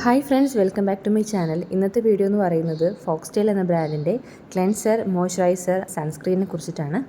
Hi friends, welcome back to my channel. ഇന്നത്തെ video എന്ന് പറയുന്നത് ഫോക്സ്ടെയിൽ എന്ന ബ്രാൻഡിൻ്റെ ക്ലെൻസർ, മോയ്സ്ചറൈസർ, സൺസ്ക്രീനെ കുറിച്ചിട്ടാണ്.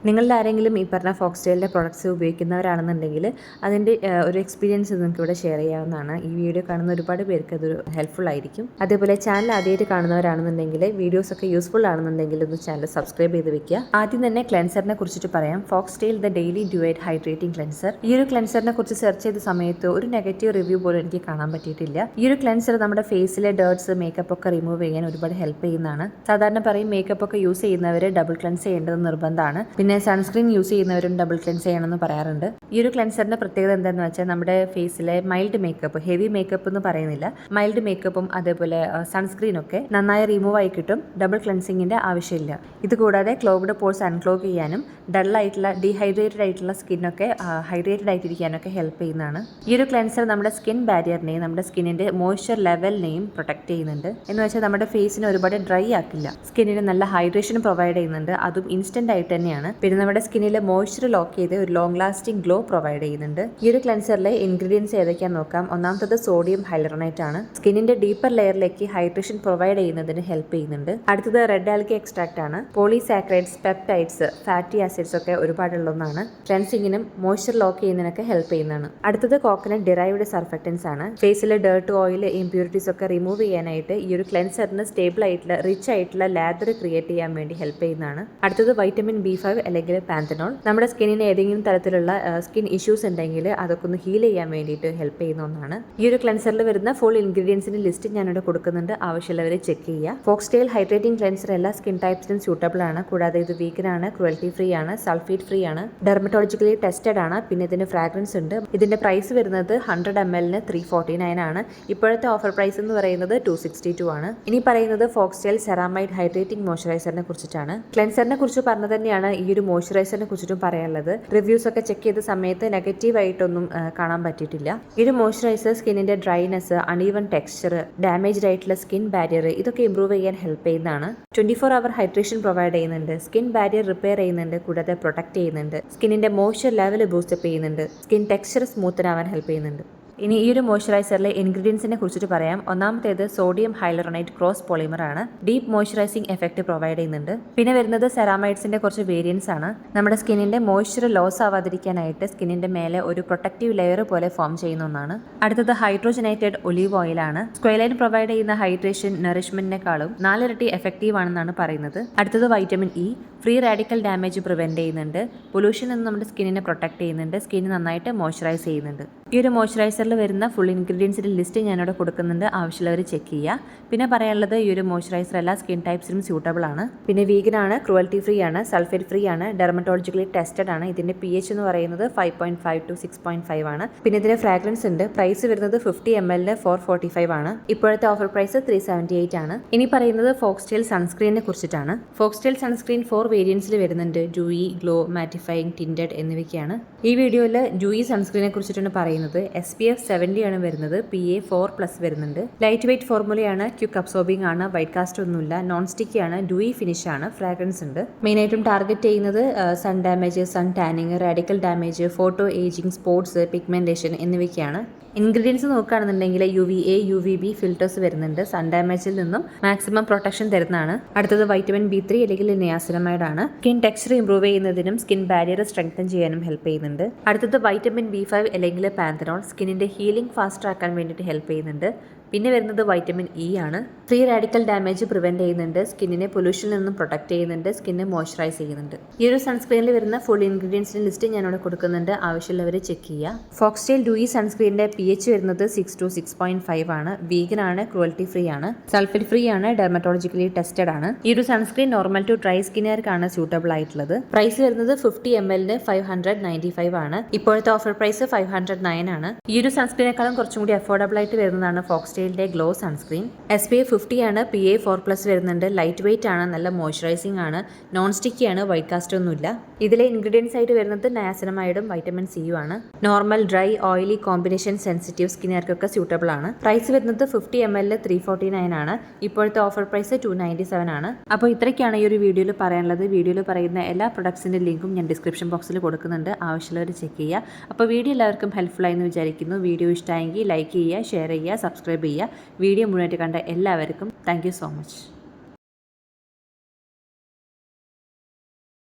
നിങ്ങളിൽ ആരെങ്കിലും ഈ പറഞ്ഞ ഫോക്സ്ടെയിലിൻ്റെ പ്രോഡക്റ്റ്സ് ഉപയോഗിക്കുന്നവരാണെന്നുണ്ടെങ്കിൽ അതിൻ്റെ ഒരു എക്സ്പീരിയൻസ് നിങ്ങൾക്ക് ഇവിടെ ഷെയർ ചെയ്യാവുന്നതാണ്. ഈ വീഡിയോ കാണുന്ന ഒരുപാട് പേർക്ക് അതൊരു ഹെൽപ്ഫുൾ ആയിരിക്കും. അതേപോലെ ചാനൽ ആദ്യമായിട്ട് കാണുന്നവരാണെന്നുണ്ടെങ്കിൽ വീഡിയോസൊക്കെ യൂസ്ഫുൾ ആണെന്നുണ്ടെങ്കിൽ ഒന്ന് ചാനൽ സബ്സ്ക്രൈബ് ചെയ്ത് വെക്കുക. ആദ്യം തന്നെ ക്ലെൻസറിനെ കുറിച്ചിട്ട് പറയാം. ഫോക്സ്ടെയിൽ ദ ഡെയിലി ഡ്യുവൈറ്റ് ഹൈഡ്രേറ്റിംഗ് ക്ലെൻസർ. ഈ ഒരു ക്ലെൻസറിനെ കുറിച്ച് സെർച്ച് ചെയ്ത സമയത്ത് ഒരു നെഗറ്റീവ് റിവ്യൂ പോലും എനിക്ക് കാണാൻ പറ്റിയിട്ടില്ല. ഈ ഒരു ക്ലെൻസർ നമ്മുടെ ഫേസിലെ ഡേർട്സ്, മേക്കപ്പ് ഒക്കെ റിമൂവ് ചെയ്യാൻ ഒരുപാട് ഹെൽപ്പ് ചെയ്യുന്നതാണ്. സാധാരണ പറയും മേക്കപ്പ് ഒക്കെ യൂസ് ചെയ്യുന്നവർ ഡബിൾ ക്ലെൻസ് ചെയ്യേണ്ടത് നിർബന്ധമാണ്. പിന്നെ സൺസ്ക്രീൻ യൂസ് ചെയ്യുന്നവരും ഡബിൾ ക്ലെൻസ് ചെയ്യണമെന്ന് പറയാറുണ്ട്. ഈ ഒരു ക്ലെൻസറിന്റെ പ്രത്യേകത എന്താണെന്ന് വെച്ചാൽ നമ്മുടെ ഫേസിലെ മൈൽഡ് മേക്കപ്പ്, ഹെവി മേക്കപ്പ് എന്ന് പറയുന്നില്ല, മൈൽഡ് മേക്കപ്പും അതേപോലെ സൺസ്ക്രീൻ ഒക്കെ നന്നായി റിമൂവ് ആയി കിട്ടും. ഡബിൾ ക്ലെൻസിങ്ങിന്റെ ആവശ്യമില്ല. ഇത് കൂടാതെ ക്ലോഗ്ഡ് പോർസ് അൺക്ലോഗ് ചെയ്യാനും ഡൾ ആയിട്ടുള്ള ഡീഹൈഡ്രേറ്റഡ് ആയിട്ടുള്ള സ്കിന്നൊക്കെ ഹൈഡ്രേറ്റഡ് ആയിട്ടിരിക്കാനൊക്കെ ഹെൽപ്പ് ചെയ്യുന്നതാണ്. ഈ ഒരു ക്ലെൻസർ നമ്മുടെ സ്കിൻ ബാരിയറിനെയും നമ്മുടെ സ്കിന്നിന്റെ മോയ്സ്ചർ ലെവലിനെയും പ്രൊട്ടക്ട് ചെയ്യുന്നുണ്ട്. എന്ന് വെച്ചാൽ നമ്മുടെ ഫേസിനെ ഒരുപാട് ഡ്രൈ ആക്കില്ല, സ്കിന്നിന് നല്ല ഹൈഡ്രേഷൻ പ്രൊവൈഡ് ചെയ്യുന്നുണ്ട്. അതും ഇൻസ്റ്റന്റ് ആയിട്ട് തന്നെയാണ്. പിന്നെ നമ്മുടെ സ്കിന്നിലെ മോയ്സ്ചർ ലോക്ക് ചെയ്ത് ഒരു ലോങ് ലാസ്റ്റിംഗ് ഗ്ലോ പ്രൊവൈഡ് ചെയ്യുന്നുണ്ട്. ഈ ഒരു ക്ലെൻസറിലെ ഇൻഗ്രീഡിയൻസ് ഏതൊക്കെയാണെന്ന് നോക്കാം. ഒന്നാമത്തത് സോഡിയം ഹൈലറനേറ്റ് ആണ്. സ്കിന്നിന്റെ ഡീപ്പർ ലെയറിലേക്ക് ഹൈഡ്രേഷൻ പ്രൊവൈഡ് ചെയ്യുന്നതിന് ഹെൽപ്പ് ചെയ്യുന്നുണ്ട്. അടുത്തത് റെഡ് ആൽഗി എക്സ്ട്രാക്ട് ആണ്. പോളിസാക്കറൈഡ്സ്, പെപ്റ്റൈഡ്സ്, ഫാറ്റി ആസിഡ്സ് ഒക്കെ ഒരുപാടുള്ള ഒന്നാണ്. ക്ലെൻസിങ്ങിനും മോയ്സ്ചർ ലോക്ക് ചെയ്യുന്നതിനൊക്കെ ഹെൽപ്പ് ചെയ്യുന്നതാണ്. അടുത്തത് കോക്കനട്ട് ഡിറൈവ്ഡ് സർഫക്റ്റൻസ് ആണ്. ഫേസിലെ ഡേർട്ട്, ഓയിൽ, ഇംപ്യൂരിറ്റീസ് ഒക്കെ റിമൂവ് ചെയ്യാനായിട്ട് ഈ ഒരു ക്ലെൻസറിന് സ്റ്റേബിൾ ആയിട്ടുള്ള റിച്ച് ആയിട്ടുള്ള ലാദർ ക്രിയേറ്റ് ചെയ്യാൻ വേണ്ടി ഹെൽപ്പ് ചെയ്യുന്നതാണ്. അടുത്തത് വൈറ്റമിൻ B5 അല്ലെങ്കിൽ പാന്തനോൾ. നമ്മുടെ സ്കിന്നിന് ഏതെങ്കിലും തരത്തിലുള്ള സ്കിൻ ഇഷ്യൂസ് ഉണ്ടെങ്കിൽ അതൊക്കെ ഒന്ന് ഹീൽ ചെയ്യാൻ വേണ്ടിയിട്ട് ഹെൽപ്പ് ചെയ്യുന്ന ഒന്നാണ്. ഈ ഒരു ക്ലെൻസറിൽ വരുന്ന ഫുൾ ഇൻഗ്രീഡിയൻസിന്റെ ലിസ്റ്റ് ഞാനിവിടെ കൊടുക്കുന്നുണ്ട്, ആവശ്യമുള്ളവരെ ചെക്ക് ചെയ്യുക. ഫോക്സ്ടെയിൽ ഹൈഡ്രേറ്റിംഗ് ക്ലെൻസർ എല്ലാ സ്കിൻ ടൈപ്സിനും സ്യൂട്ടബിൾ ആണ്. കൂടാതെ ഇത് വീഗൻ ആണ്, ക്രുവൽറ്റി ഫ്രീ ആണ്, സൾഫേറ്റ് ഫ്രീ ആണ്, ഡെർമറ്റോളജിക്കലി ടെസ്റ്റഡ് ആണ്. പിന്നെ ഇതിന് ഫ്രാഗ്രൻസ് ഉണ്ട്. ഇതിന്റെ പ്രൈസ് വരുന്നത് 100 ml 349 ആണ്. ഇപ്പോഴത്തെ ഓഫർ പ്രൈസ് എന്ന് പറയുന്നത് 262 ആണ്. ഇനി പറയുന്നത് ഫോക്സ്ടെയിൽ സെറാമൈഡ് ഹൈഡ്രേറ്റിംഗ് മോയ്സ്ചറൈസറിനെ കുറിച്ചിട്ടാണ്. ക്ലെൻസറിനെ കുറിച്ച് പറഞ്ഞു തന്നെയാണ് ഈ ഒരു മോയ്സ്ചറൈസറിനെ കുറിച്ചിട്ടും പറയാനുള്ളത്. റിവ്യൂസ് ഒക്കെ ചെക്ക് ചെയ്ത സമയത്ത് നെഗറ്റീവ് ആയിട്ടൊന്നും കാണാൻ പറ്റിയിട്ടില്ല. ഈ ഒരു മോയ്സ്ചറൈസർ സ്കിന്നിന്റെ ഡ്രൈനെസ്, അൺഈവൻ ടെക്സ്ചർ, ഡാമേജ്ഡ് ആയിട്ടുള്ള സ്കിൻ ബാരിയർ ഇതൊക്കെ ഇംപ്രൂവ് ചെയ്യാൻ ഹെൽപ്പ് ചെയ്യുന്നതാണ്. 24 hour ഹൈഡ്രേഷൻ പ്രൊവൈഡ് ചെയ്യുന്നുണ്ട്, സ്കിൻ ബാരിയർ റിപ്പയർ ചെയ്യുന്നുണ്ട്, കൂടാതെ പ്രൊട്ടക്ട് ചെയ്യുന്നുണ്ട്, സ്കിന്നിന്റെ മോയ്സ്ചർ ലെവൽ ബൂസ്റ്റപ്പ് ചെയ്യുന്നുണ്ട്, സ്കിൻ ടെക്സ്ചർ സ്മൂത്തൻ ആവാൻ ഹെൽപ്പ് ചെയ്യുന്നുണ്ട്. ഇനി ഈ ഒരു മോയ്സ്ചറൈസറിലെ ഇൻഗ്രീഡിയൻസിനെ കുറിച്ചിട്ട് പറയാം. ഒന്നാമത്തേത് സോഡിയം ഹൈലറനേറ്റ് ക്രോസ് പോളിമർ ആണ്. ഡീപ്പ് മോയ്സ്ചറൈസിംഗ് എഫക്ട് പ്രൊവൈഡ് ചെയ്യുന്നുണ്ട്. പിന്നെ വരുന്നത് സെറാമൈഡ്സിന്റെ കുറച്ച് വേരിയൻസ് ആണ്. നമ്മുടെ സ്കിന്നിന്റെ മോയ്സ്ചർ ലോസ് ആവാതിരിക്കാനായിട്ട് സ്കിന്നിന്റെ മേലെ ഒരു പ്രൊട്ടക്റ്റീവ് ലെയർ പോലെ ഫോം ചെയ്യുന്ന ഒന്നാണ്. അടുത്തത് ഹൈഡ്രോജനേറ്റഡ് ഒലീവ് ഓയിൽ ആണ്. സ്ക്വയലൈൻ പ്രൊവൈഡ് ചെയ്യുന്ന ഹൈഡ്രേഷൻ നറിഷ്മെന്റിനേക്കാളും 4 ഇരട്ടി എഫക്റ്റീവ് ആണെന്നാണ് പറയുന്നത്. അടുത്തത് vitamin E. Free radical damage prevent ചെയ്യുന്നുണ്ട്. പൊല്യൂഷൻ നിന്ന് നമ്മുടെ സ്കിന്നിനെ പ്രൊട്ടക്ട് ചെയ്യുന്നുണ്ട്. സ്കിൻ നന്നായിട്ട് മോയ്സ്ചറൈസ് ചെയ്യുന്നുണ്ട്. ഈ ഒരു മോയ്സ്ചറൈസറിൽ വരുന്ന ഫുൾ ഇൻഗ്രീഡിയൻസിന്റെ ലിസ്റ്റ് ഞാനിവിടെ കൊടുക്കുന്നുണ്ട്, ആവശ്യമുള്ളവർ ചെക്ക് ചെയ്യുക. പിന്നെ പറയാനുള്ളത് ഈ ഒരു മോയ്സ്ചറൈസർ എല്ലാ സ്കിൻ ടൈപ്സിനും സ്യൂട്ടബിൾ ആണ്. പിന്നെ വീഗൻ ആണ്, ക്രുവൽറ്റി ഫ്രീ ആണ്, സൾഫേറ്റ് ഫ്രീ ആണ്, ഡെർമറ്റോളജിക്കലി ടെസ്റ്റഡ് ആണ്. ഇതിന്റെ pH എന്ന് പറയുന്നത് 5.5 to 6.5 ആണ്. പിന്നെ ഇതിന് ഫ്രാഗ്രൻസ് ഉണ്ട്. പ്രൈസ് വരുന്നത് 50 ml 445 ആണ്. ഇപ്പോഴത്തെ ഓഫർ പ്രൈസ് 378 ആണ്. ഇനി പറയുന്നത് ഫോക്സ്ടെയിൽ സൺസ്ക്രീനെ കുറിച്ചിട്ടാണ്. ഫോക്സ്ടെയിൽ സൺസ്ക്രീൻ 4 വേരിയൻസിൽ വരുന്നുണ്ട്. ഡ്യൂയി, ഗ്ലോ, മാറ്റിഫൈയിങ്, ടിൻറ്റഡ് എന്നിവയ്ക്കാണ്. ഈ വീഡിയോയിൽ ഡ്യൂയി സൺസ്ക്രീനെ കുറിച്ചിട്ടാണ് പറയുന്നത്. SPF 70 ആണ് വരുന്നത്. PA4+ വരുന്നുണ്ട്. ലൈറ്റ് വെയിറ്റ് ഫോർമുലയാണ്, ക്വിക്ക് അബ്സോർബിംഗ് ആണ്, വൈറ്റ് കാസ്റ്റ് ഒന്നുമില്ല, നോൺ സ്റ്റിക്കി ആണ്, ഡ്യൂയി ഫിനിഷ് ആണ്, ഫ്രാഗ്രൻസ് ഉണ്ട്. മെയിനായിട്ടും ടാർഗറ്റ് ചെയ്യുന്നത് sun damage, sun tanning, radical damage, photo ageing, spots, pigmentation എന്നിവയ്ക്കാണ്. ഇൻഗ്രീഡിയൻസ് നോക്കുകയാണെന്നുണ്ടെങ്കിൽ UVA, UVB ഫിൽറ്റേഴ്സ് വരുന്നുണ്ട്. സൺ ഡാമേജിൽ നിന്നും മാക്സിമം പ്രൊട്ടക്ഷൻ തരുന്നതാണ്. അടുത്തത് വൈറ്റമിൻ B3 അല്ലെങ്കിൽ നിയാസിനമൈഡ് ആണ്. സ്കിൻ ടെക്സ്ചർ ഇംപ്രൂവ് ചെയ്യുന്നതിനും സ്കിൻ ബാരിയർ സ്ട്രെങ്തൻ ചെയ്യാനും ഹെൽപ്പ് ചെയ്യുന്നുണ്ട്. അടുത്തത് വൈറ്റമിൻ B5 അല്ലെങ്കിൽ പാന്തനോൾ. സ്കിന്നിന്റെ ഹീലിംഗ് ഫാസ്റ്റ് ആക്കാൻ വേണ്ടിയിട്ട് ഹെൽപ്പ് ചെയ്യുന്നുണ്ട്. പിന്നെ വരുന്നത് വൈറ്റമിൻ ഇ ആണ്. ഫ്രീ റാഡിക്കൽ ഡാമേജ് പ്രിവെന്റ് ചെയ്യുന്നുണ്ട്, സ്കിന്നിനെ പൊല്യൂഷനിൽ നിന്നും പ്രൊട്ടക്ട് ചെയ്യുന്നുണ്ട്, സ്കിന്നെ മോയ്സ്ചറൈസ് ചെയ്യുന്നുണ്ട്. ഈ ഒരു സൺസ്ക്രീനിൽ വരുന്ന ഫുൾ ഇൻഗ്രീഡിയൻസിന്റെ ലിസ്റ്റ് ഞാനിവിടെ കൊടുക്കുന്നുണ്ട്, ആവശ്യമുള്ളവർ ചെക്ക് ചെയ്യുക. ഫോക്സ്ടെയിൽ ഡ്യൂയി സൺസ്ക്രീനിന്റെ pH വരുന്നത് 6 to 6.5 ആണ്. വീഗൻ ആണ്, ക്രുവൽറ്റി ഫ്രീ ആണ്, സൾഫേറ്റ് ഫ്രീ ആണ്, ഡെർമറ്റോളജിക്കലി ടെസ്റ്റഡ് ആണ്. ഈ ഒരു സൺസ്ക്രീൻ നോർമൽ ടു ഡ്രൈ സ്കിന്നുകാർക്കാണ് സ്യൂട്ടബിൾ ആയിട്ടുള്ളത്. പ്രൈസ് വരുന്നത് 50 ml 595 ആണ്. ഇപ്പോഴത്തെ ഓഫർ പ്രൈസ് 509 ആണ്. ഈ ഒരു സൺസ്ക്രീനേക്കാളും കുറച്ചും കൂടി അഫോർഡബിൾ ആയിട്ട് വരുന്നതാണ് ഫോക്സ്ടെയിൽ ഗ്ലോ സൺസ്ക്രീൻ. SPF 50 ആണ്, PA4+ വരുന്നുണ്ട്, ലൈറ്റ് വെയിറ്റ് ആണ്, നല്ല മോയ്സ്ചറൈസിംഗ് ആണ്, നോൺ സ്റ്റിക്കി ആണ്, വൈറ്റ് കാസ്റ്റ് ഒന്നുമില്ല. ഇതിലെ ഇൻഗ്രീഡിയൻസ് ആയിട്ട് വരുന്നത് നയാസിനമൈഡും വൈറ്റമിൻ സിയും ആണ്. Normal, dry, oily combination sensitive സ്കിന്നുകാർക്കൊക്കെ സ്യൂട്ടബിൾ ആണ്. പ്രൈസ് വരുന്നത് 50 ml 349 ആണ്. ഇപ്പോഴത്തെ ഓഫർ പ്രൈസ് 297 ആണ്. അപ്പോൾ ഇത്രയ്ക്കാണ് ഈ ഒരു വീഡിയോയിൽ പറയാനുള്ളത്. വീഡിയോയിൽ പറയുന്ന എല്ലാ പ്രൊഡക്ട്സിന്റെ ലിങ്കും ഞാൻ ഡിസ്ക്രിപ്ഷൻ ബോക്സിൽ കൊടുക്കുന്നുണ്ട്, ആവശ്യമുള്ളവർ ചെക്ക് ചെയ്യുക. അപ്പോൾ വീഡിയോ എല്ലാവർക്കും ഹെൽപ്ഫുൾ ആയെന്ന് വിചാരിക്കുന്നു. വീഡിയോ ഇഷ്ടമായെങ്കിൽ ലൈക്ക് ചെയ്യുക, ഷെയർ ചെയ്യുക, സബ്സ്ക്രൈബ് സബ്സ്ക്രൈബ് ചെയ്യുക. വീഡിയോ മുഴുവനായിട്ട് കണ്ട എല്ലാവർക്കും താങ്ക് യു സോ മച്ച്.